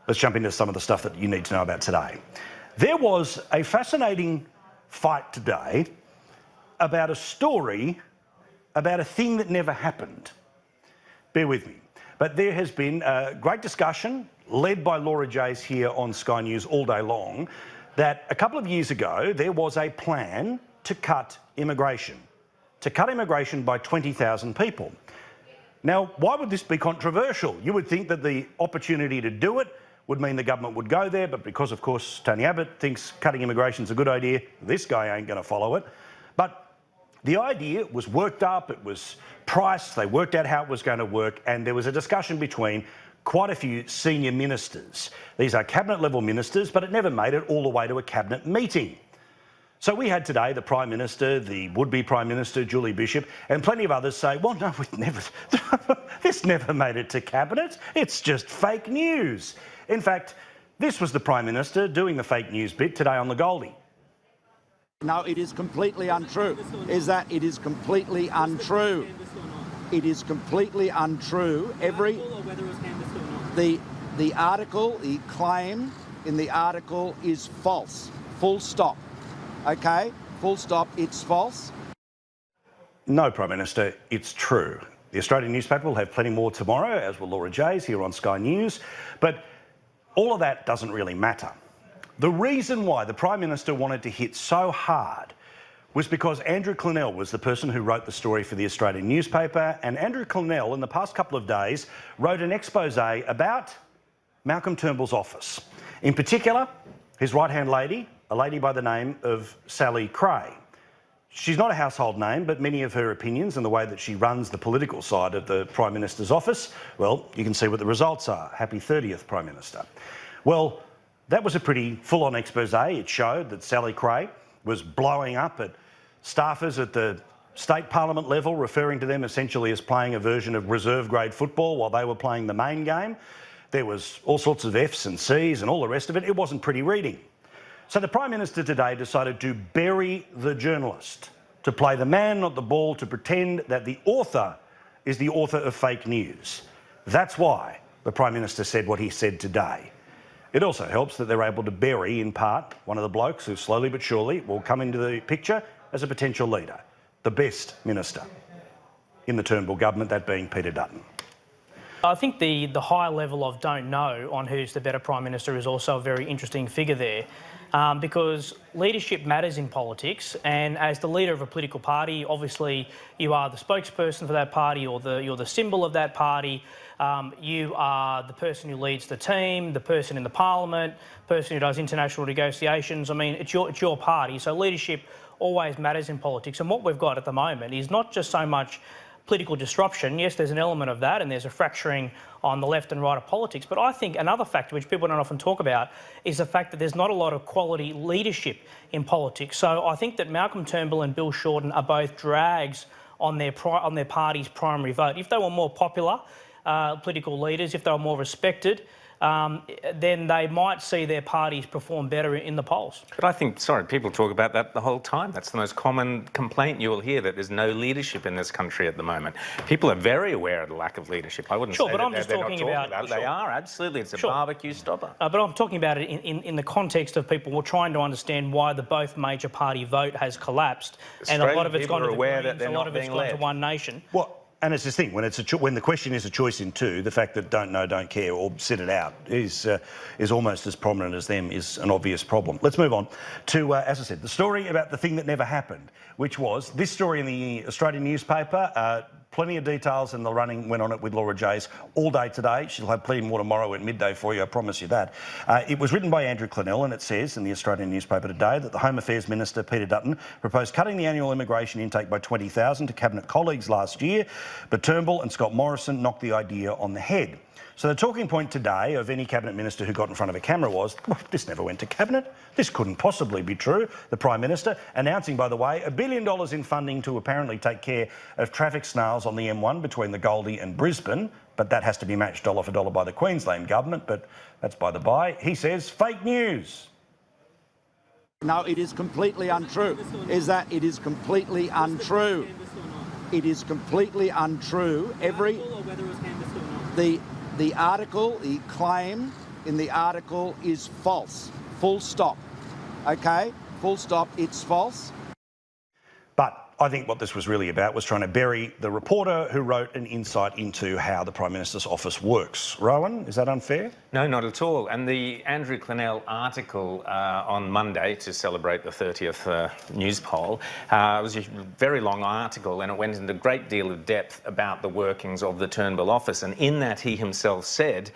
let's jump into some of the stuff that you need to know about today. There was a fascinating fight today about a story about a thing that never happened. Bear with me. But there has been a great discussion led by Laura Jays here on Sky News all day long that a couple of years ago there was a plan to cut immigration by 20,000 people. Now, why would this be controversial? You would think that the opportunity to do it would mean the government would go there, but because, of course, Tony Abbott thinks cutting immigration is a good idea, this guy ain't going to follow it. But the idea was worked up, it was priced, they worked out how it was going to work, and there was a discussion between quite a few senior ministers. These are cabinet-level ministers, but it never made it all the way to a cabinet meeting. So we had today the Prime Minister, the would-be Prime Minister, Julie Bishop, and plenty of others say, well, no, this never made it to cabinet. It's just fake news. In fact, this was the Prime Minister doing the fake news bit today on the Goldie. No, it is completely untrue. It is completely untrue. It is completely untrue. The article, the claim in the article is false. Full stop. Okay? Full stop. It's false. No, Prime Minister, it's true. The Australian newspaper will have plenty more tomorrow, as will Laura Jays here on Sky News. But all of that doesn't really matter. The reason why the Prime Minister wanted to hit so hard was because Andrew Clennell was the person who wrote the story for the Australian newspaper, and Andrew Clennell, in the past couple of days, wrote an expose about Malcolm Turnbull's office. In particular, his right-hand lady, a lady by the name of Sally Cray. She's not a household name, but many of her opinions and the way that she runs the political side of the Prime Minister's office, well, you can see what the results are. Happy 30th, Prime Minister. Well, that was a pretty full-on expose. It showed that Sally Cray was blowing up at staffers at the state parliament level, referring to them essentially as playing a version of reserve-grade football while they were playing the main game. There was all sorts of Fs and Cs and all the rest of it. It wasn't pretty reading. So the Prime Minister today decided to bury the journalist, to play the man, not the ball, to pretend that the author is the author of fake news. That's why the Prime Minister said what he said today. It also helps that they're able to bury, in part, one of the blokes who slowly but surely will come into the picture as a potential leader, the best minister in the Turnbull government, that being Peter Dutton. I think the high level of don't know on who's the better Prime Minister is also a very interesting figure there, because leadership matters in politics, and as the leader of a political party, obviously you are the spokesperson for that party, or you're the symbol of that party. You are the person who leads the team, the person in the parliament, person who does international negotiations. I mean, it's your party, so leadership always matters in politics. And what we've got at the moment is not just so much political disruption. Yes, there's an element of that, and there's a fracturing on the left and right of politics. But I think another factor which people don't often talk about is the fact that there's not a lot of quality leadership in politics. So I think that Malcolm Turnbull and Bill Shorten are both drags on their party's primary vote. If they were more popular political leaders, if they were more respected, then they might see their parties perform better in the polls. But I think, sorry, people talk about that the whole time. That's the most common complaint you will hear, that there's no leadership in this country at the moment. People are very aware of the lack of leadership. I wouldn't say but that I'm just they're talking not talking about about it. They are, absolutely. It's a barbecue stopper. But I'm talking about it in the context of people trying to understand why the both major party vote has collapsed, and a lot of it's gone to the Greens, a lot of it's gone to One Nation. Well, and it's this thing, when the question is a choice in two, the fact that don't know, don't care, or sit it out is almost as prominent as them is an obvious problem. Let's move on to, as I said, the story about the thing that never happened, which was this story in the Australian newspaper. Plenty of details, and the running went on it with Laura Jays all day today. She'll have plenty more tomorrow at midday for you, I promise you that. It was written by Andrew Clennell, and it says in the Australian newspaper today that the Home Affairs Minister, Peter Dutton, proposed cutting the annual immigration intake by 20,000 to Cabinet colleagues last year, but Turnbull and Scott Morrison knocked the idea on the head. So the talking point today of any Cabinet Minister who got in front of a camera was, well, this never went to Cabinet. This couldn't possibly be true. The Prime Minister announcing, by the way, $1 billion in funding to apparently take care of traffic snails on the M1 between the Goldie and Brisbane, but that has to be matched dollar for dollar by the Queensland government, but that's by the by. He says fake news. No, it is completely untrue. It is completely untrue. It is completely untrue. The article, the claim in the article is false. Full stop. Okay? Full stop. It's false. But I think what this was really about was trying to bury the reporter who wrote an insight into how the Prime Minister's office works. Rowan, is that unfair? No, not at all. And the Andrew Clennell article on Monday to celebrate the 30th news poll was a very long article, and it went into a great deal of depth about the workings of the Turnbull office. And in that, he himself said,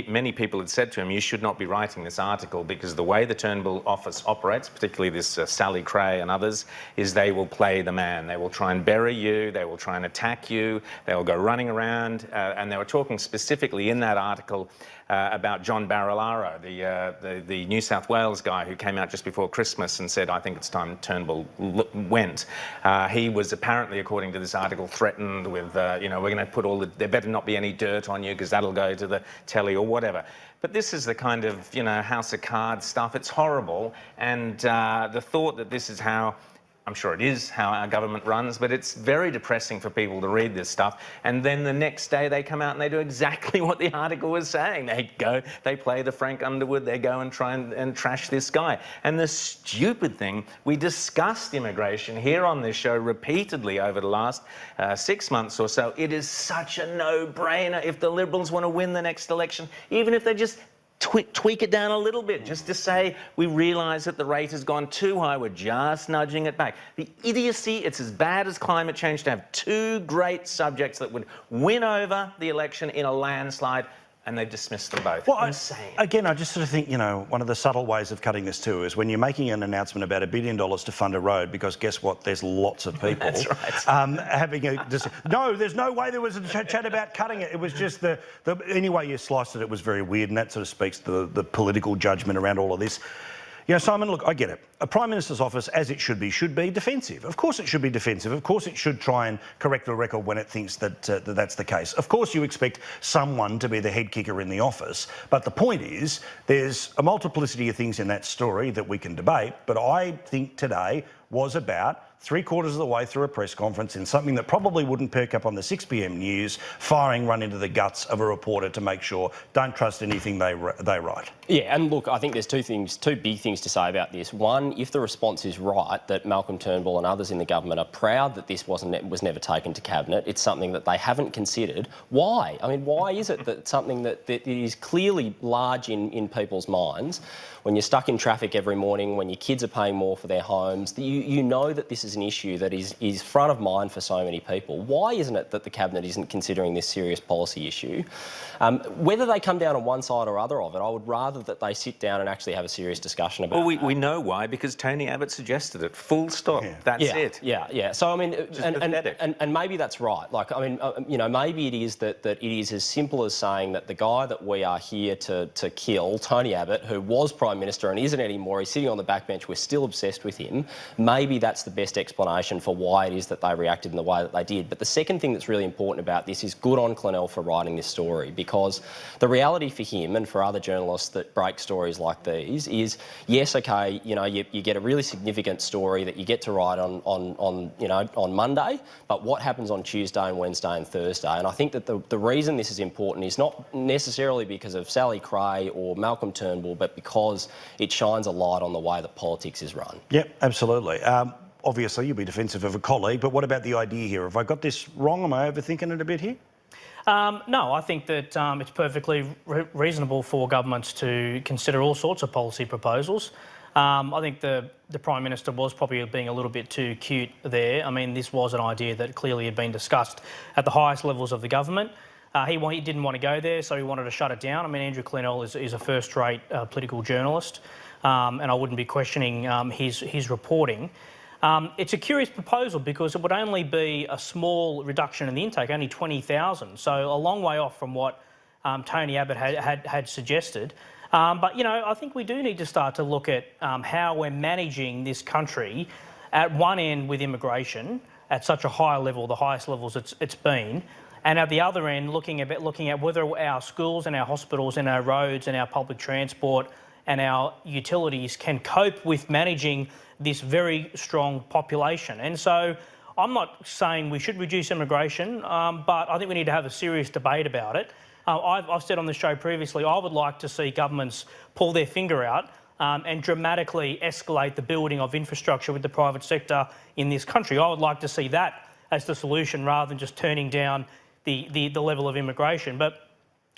many people had said to him, you should not be writing this article because the way the Turnbull office operates, particularly this Sally Cray and others, is they will play the man. They will try and bury you, they will try and attack you, they will go running around. And they were talking specifically in that article about John Barilaro, the New South Wales guy who came out just before Christmas and said, I think it's time Turnbull went. He was apparently, according to this article, threatened with, you know, we're going to put there better not be any dirt on you because that'll go to the telly or whatever. But this is the kind of, you know, House of Cards stuff. It's horrible. And the thought that this is how, I'm sure it is how our government runs, but it's very depressing for people to read this stuff. And then the next day they come out and they do exactly what the article was saying. They play the Frank Underwood, they go and try and trash this guy. And the stupid thing, we discussed immigration here on this show repeatedly over the last 6 months or so. It is such a no-brainer if the Liberals want to win the next election, even if they just tweak it down a little bit, just to say we realise that the rate has gone too high, we're just nudging it back. The idiocy, it's as bad as climate change to have two great subjects that would win over the election in a landslide, and they've dismissed them both. Well, insane. Again, I just sort of think, you know, one of the subtle ways of cutting this too is when you're making an announcement about $1 billion to fund a road, because guess what? There's lots of people. That's right. No, there's no way there was a chat about cutting it. It was just any way you sliced it, it was very weird, and that sort of speaks to the political judgment around all of this. You know, Simon, look, I get it. A Prime Minister's office, as it should be defensive. Of course it should be defensive. Of course it should try and correct the record when it thinks that that's the case. Of course you expect someone to be the head kicker in the office. But the point is, there's a multiplicity of things in that story that we can debate. But I think today was about 3/4 of the way through a press conference in something that probably wouldn't perk up on the 6 p.m. news, firing run into the guts of a reporter to make sure don't trust anything they write. Yeah, and look, I think there's two big things to say about this. One, if the response is right, that Malcolm Turnbull and others in the government are proud that this was never taken to Cabinet, it's something that they haven't considered. Why? I mean, why is it that something that is clearly large in people's minds, when you're stuck in traffic every morning, when your kids are paying more for their homes, you know that this is an issue that is front of mind for so many people. Why isn't it that the Cabinet isn't considering this serious policy issue? Whether they come down on one side or other of it, I would rather that they sit down and actually have a serious discussion about it. Well, we know why, because Tony Abbott suggested it. Full stop. Yeah. That's it. Yeah. So, I mean, and maybe that's right. Like, I mean, you know, maybe it is that it is as simple as saying that the guy that we are here to kill, Tony Abbott, who was Prime Minister and isn't anymore, he's sitting on the backbench, we're still obsessed with him. Maybe that's the best explanation for why it is that they reacted in the way that they did. But the second thing that's really important about this is good on Clennell for writing this story, because the reality for him and for other journalists that break stories like these is, yes, okay, you know, you get a really significant story that you get to write on Monday, but what happens on Tuesday and Wednesday and Thursday? And I think that the reason this is important is not necessarily because of Sally Cray or Malcolm Turnbull, but because it shines a light on the way that politics is run. Yep, absolutely. Obviously, you'll be defensive of a colleague, but what about the idea here? Have I got this wrong? Am I overthinking it a bit here? No, I think that it's perfectly reasonable for governments to consider all sorts of policy proposals. I think the Prime Minister was probably being a little bit too cute there. I mean, this was an idea that clearly had been discussed at the highest levels of the government. He didn't want to go there, so he wanted to shut it down. I mean, Andrew Clennell is a first-rate political journalist, and I wouldn't be questioning his reporting. It's a curious proposal because it would only be a small reduction in the intake, only 20,000, so a long way off from what Tony Abbott had suggested. But, you know, I think we do need to start to look at how we're managing this country at one end with immigration at such a high level, the highest levels it's been, and at the other end looking at whether our schools and our hospitals and our roads and our public transport and our utilities can cope with managing this very strong population. And so I'm not saying we should reduce immigration, but I think we need to have a serious debate about it. I've said on the show previously, I would like to see governments pull their finger out and dramatically escalate the building of infrastructure with the private sector in this country. I would like to see that as the solution rather than just turning down the level of immigration. But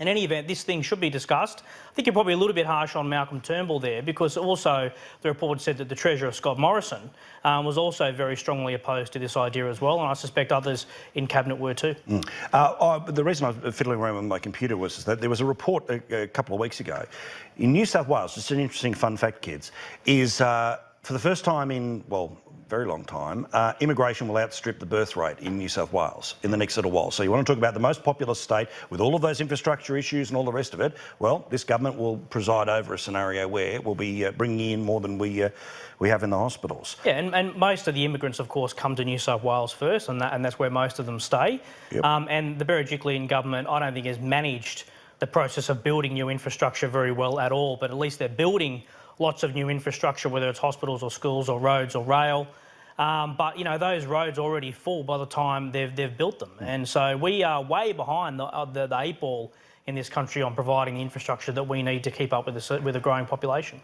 in any event, this thing should be discussed. I think you're probably a little bit harsh on Malcolm Turnbull there, because also the report said that the Treasurer, Scott Morrison, was also very strongly opposed to this idea as well, and I suspect others in Cabinet were too. The reason I was fiddling around with my computer was that there was a report a couple of weeks ago in New South Wales. Just an interesting fun fact, kids, is for the first time in, well, very long time, immigration will outstrip the birth rate in New South Wales in the next little while. So you want to talk about the most populous state with all of those infrastructure issues and all the rest of it, well, this government will preside over a scenario where we'll be bringing in more than we have in the hospitals. Yeah, and most of the immigrants, of course, come to New South Wales first, and that's where most of them stay. Yep. And the Berejiklian government, I don't think, has managed the process of building new infrastructure very well at all, but at least they're building lots of new infrastructure, whether it's hospitals or schools or roads or rail. But, you know, those roads already full by the time they've built them. And so we are way behind the eight ball in this country on providing the infrastructure that we need to keep up with a growing population.